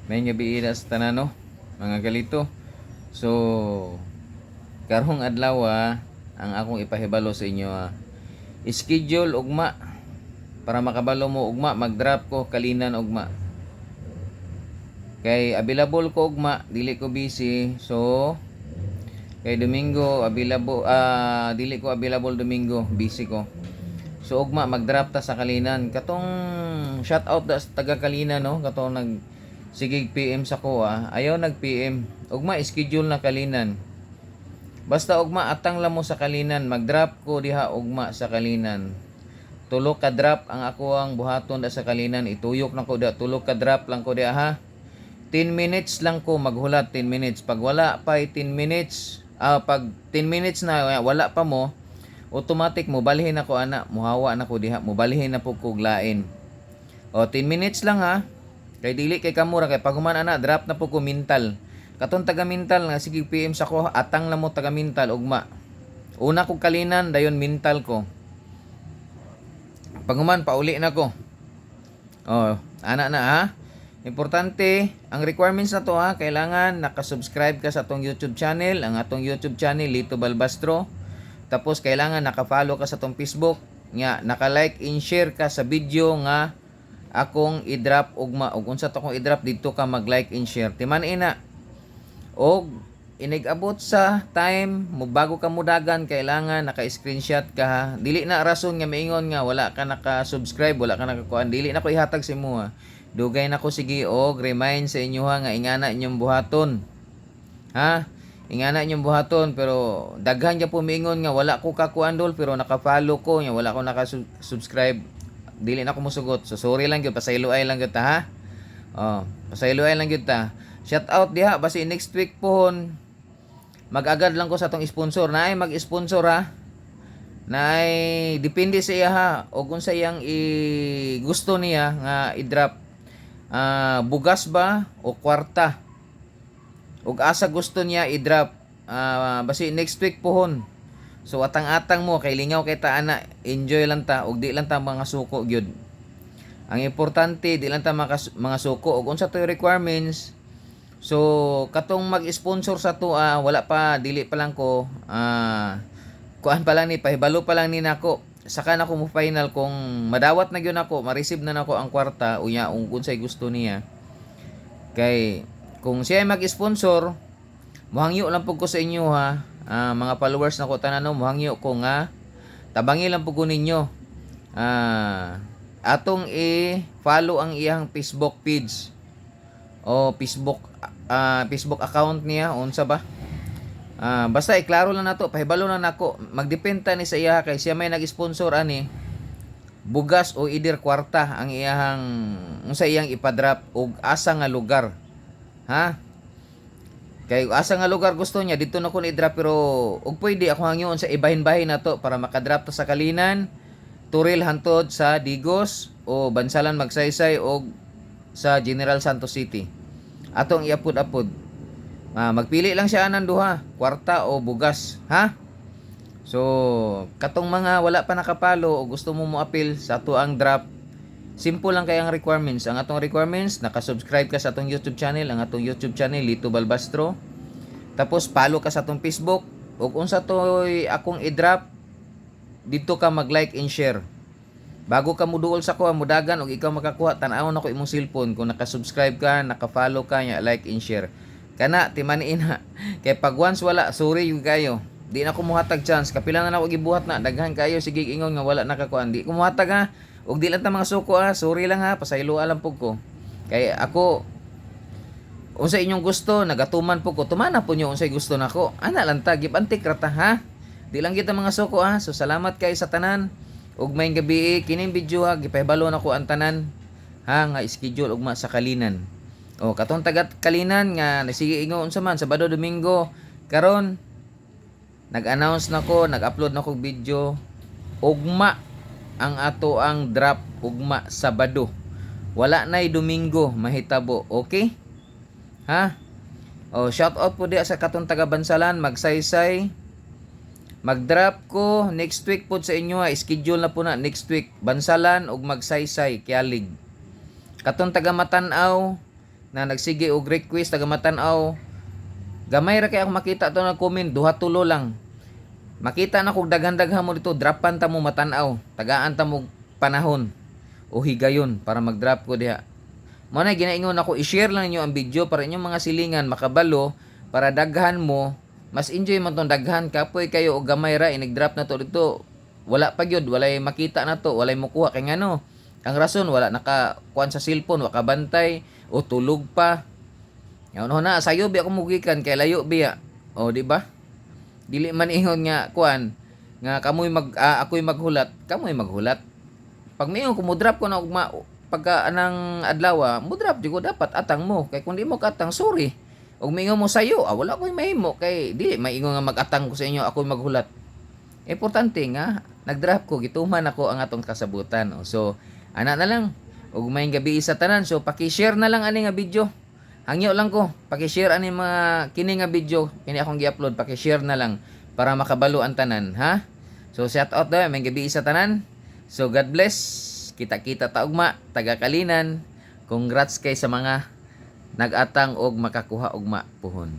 May gabi ina sa tanan no, mga galito. So, karong adlaw ang akong ipahibalo sa inyo schedule ugma para makabalo mo ugma mag-drop ko kalinan ugma. Kay available ko ugma, dili ko busy. So, kay Domingo available dili ko available Domingo, busy ko. So ugma mag-drop ta sa kalinan. Katong shout out da sa taga Kalinan no, katong nag sigig PM sa ko ayaw nag PM. Ugma schedule na kalinan. Basta ugma atang lamo sa kalinan, mag-drop ko diha ugma sa kalinan. Tulo ka drop ang ako ang buhaton da sa kalinan, ituyok na ko da tulo ka drop lang ko diha ha. 10 minutes lang ko maghulat, 10 minutes. Pag wala pa 10 minutes, pag 10 minutes na wala pa mo, automatic mo balhin ako ana, muhawa na ko diha, mo balhin na po kuglain. O 10 minutes lang ha. Kay dili kay kamura kay paguman ana drop na po ko mental. Katon taga mental nga sige PM sa ko atang na mo taga mental ugma. Una ko kalinan dayon mental ko. Paguman pauli na ko. Oh, ana na ha. Importante, ang requirements na to kailangan naka-subscribe ka sa atong YouTube channel, ang atong YouTube channel Lito Balbastro. Tapos kailangan naka-follow ka sa atong Facebook, nga naka-like and share ka sa video nga akong i-drop ugma. Ug unsa to akong i-drop dito ka mag-like and share. Timan ina. Og inigabot sa time mo bago ka mudagan kailangan naka-screenshot ka ha. Dili na rason nga maingon nga wala ka naka-subscribe, wala ka nakakuan. Dili na ko ihatag sa imo Dugay na ko sige og remind sa inyo nga ingana inyong buhaton. Ha? Ingana inyong buhaton pero daghan ja po miingon nga wala ko kakuan dol pero naka-follow ko nya wala ko naka-subscribe. Dili na ko mosugot. So sorry lang gyud, pasayloay lang gyud ta ha. Oh, pasayloay lang gyud ta. Shout out diha basi next week pohon mag-agad lang ko sa atong sponsor. Naay mag-sponsor ha. Naay depende sa iya ha og unsa iyang gusto niya nga i-drop. Bugas ba o kwarta. Ug asa gusto niya i-drop. Basi next week pohon. So atang-atang mo kay lingaw kay ta ana, enjoy lang ta ug di lang ta mga suko gyud. Ang importante di lang ta mga suko ug unsa to requirements. So katong mag-sponsor sa to wala pa dili pa lang ko kuan pa lang ni pahibalo pa lang ni nako. Saka na ko mo final kung madawat na gyud ako, ma-receive na nako ang kwarta unya kung unsay gusto niya. Kay kung siya ay mag-sponsor, muhangyo lang pud ko sa inyo ha. Mga followers na ko tanan muhangyo ko nga tabangi lang pud ko ninyo. Atong i-follow ang iyang Facebook page o Facebook account niya unsa ba? Basta iklaro lang nato, pahibalo lang nako. Magdependa ni sa iya kay siya may nag-sponsor ani. Bugas o idir kwarta ang iyang unsa iyang ipa-drop og asa nga lugar. Ha? Kay asa nga lugar gusto niya dito na ko i-drop pero ug pwede ako hangyon sa ibahin-bahin nato para maka-drop ta sa Kalinan, Turil hantod sa Digos o Bansalan Magsaysay o sa General Santos City. Atong iapod-apod. Magpili lang siya ng duha, kwarta o bugas, ha? So, katong mga wala pa nakapalo o gusto mo mo-appeal sa ato ang drop, simple lang kay ang requirements. Ang atong requirements, naka-subscribe ka sa atong YouTube channel, ang atong YouTube channel Lito Balbastro. Tapos follow ka sa atong Facebook. Ug unsa toy akong i-drop, dito ka mag-like and share. Bago ka muduol sa ko, mudagan og ikaw makakuha tan-aw na ko imong cellphone kung naka-subscribe ka, naka-follow ka nya, like and share. Kana timaniin ha. Kay pag once wala, sorry yung kayo. Di na ko muhatag chance. Kapila na ako gibuhat na, daghan kayo sige ingon nga wala nakakuan. Di ko muhatag ha. Ug di lang ta mga suko sorry lang ha, pasaylo alam pug ko. Kay ako unsa inyong gusto, nagatuman pug ko. Tumana po nyo unsay gusto nako. Ana lang ta, gibantik rata ha. Di lang kita mga suko So salamat kay sa tanan. Ug may gabi kining video gipahibalo nako ang tanan nga schedule ugma sa Kalinan. Katong taga Kalinan nga sige ingon unsa man Sabado Domingo karon nag-announce nako, nag-upload nako video ugma ang ato ang drop ugma Sabado. Wala nay Domingo mahitabo, okay? Ha? Shout out po diya sa katong taga Bansalan Magsaysay. Mag-drop ko next week po sa inyo schedule na po na next week Bansalan ug Magsaysay Kialig. Katong taga Matanaw na nagsige og request taga matan-aw. Gamay ra kay ako makita to na comment, duha tulo lang. Makita na kog daghan-daghan mo dito, dropan ta mo matan-aw. Tagaan ta mo panahon o higayon para mag-drop ko diha. Mo na ginaingon ako, i-share lang niyo ang video para inyong mga silingan makabalo para daghan mo, mas enjoy man tong daghan kapoy kayo og gamay ra nag-drop na to dito. Wala pa gyud, walay makita na to, walay mokuha kay ngano. Ang rason wala nakakuan sa cellphone, wala kabantay o tulog pa. Yaw na sayo bi ako mugikan kay layo biya. O di ba? Dili man ingon nga kuan nga kamoy ako'y maghulat, kamoy maghulat. Pag mayon ko mo drop ko na ugma pagka anang adlaw, mo drop di ko dapat atang mo kay kun di mo katang sorry. Og mingon mo sayo, wala ko'y mahimo kay dili maingon nga mag-atang ko sa inyo ako'y maghulat. Importante nga nag-drop ko gituman ako ang atong kasabutan. So ana na lang ug may gabi sa tanan. So paki-share na lang ani nga video. Hangyo lang ko, paki-share ani mga kini nga video, kini akong gi-upload, paki-share na lang para makabalo ang tanan, ha? So shout out daw may gabi sa tanan. So God bless. Kita-kita ta ugma, taga Kalinan. Congrats kay sa mga nag-atang og makakuha ugma puhon.